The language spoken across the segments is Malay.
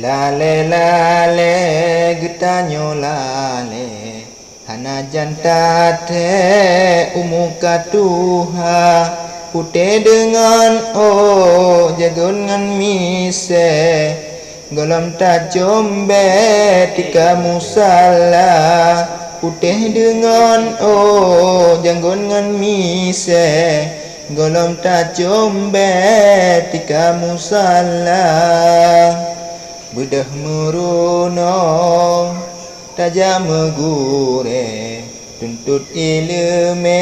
lale getanyo lale hana janta te umuka tuha putih dengan jagon ngan mise golom tajombe tika musala putih dengan janggon ngan mise golom tajombe tika musala bedah meruno tajam megure tuntut ilme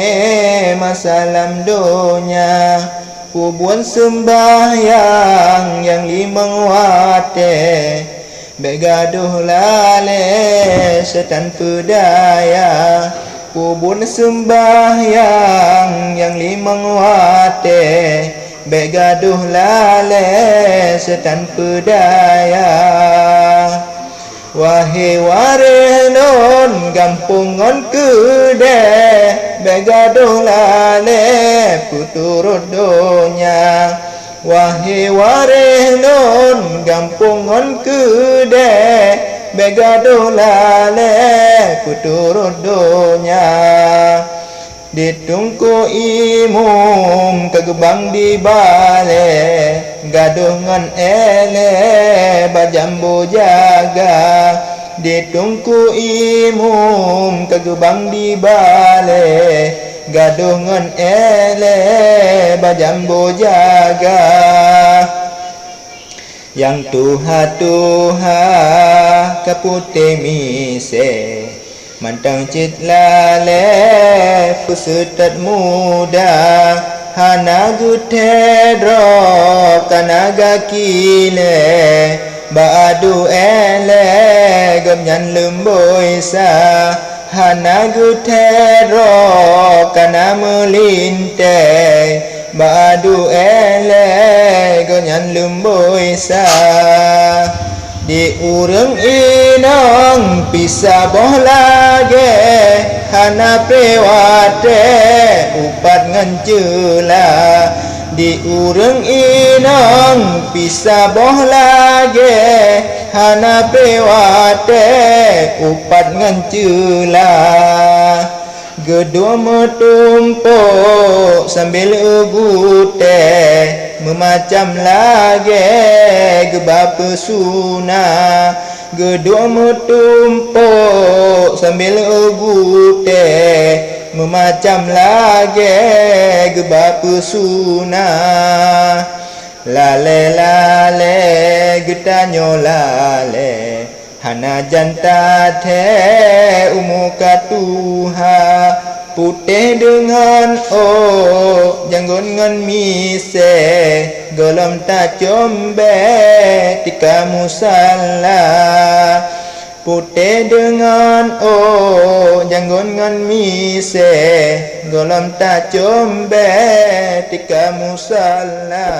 masalam donya kubuan sembahyang yang limang wate begaduh lale setan pedaya kubuan sembahyang yang limang wate begaduh lale setan pedaya wahai warenon gampungon kude begaduh lale puturut donya wahai warenon gampungon kude begaduh lale puturut donya ditungku imum kegebang di bale gaduh ngan ele bajambo jaga ditungku imum kegebang di bale gaduh ngan ele bajambo jaga yang tuha kapute mise mantang cit lale pusutat muda hana gutedro kanaga kile baadu ele gemnyan lemboisa hana gutedro kana melinte baadu ele gemnyan lemboisa di urang inang pisah boh lage hana pewate upat ngancela di urang inang pisah boh lage hana pewate upat ngancela gedua metumpuk sambil ugute memacam lagi gebab pesuna gedua metumpuk sambil ugute memacam lagi gebab pesuna lale getanyo lale hana janta te umuka tuha putih dengan janggon ngan mise golom tajombe tika musalla putih dengan janggon ngan mise golom tajombe tika musalla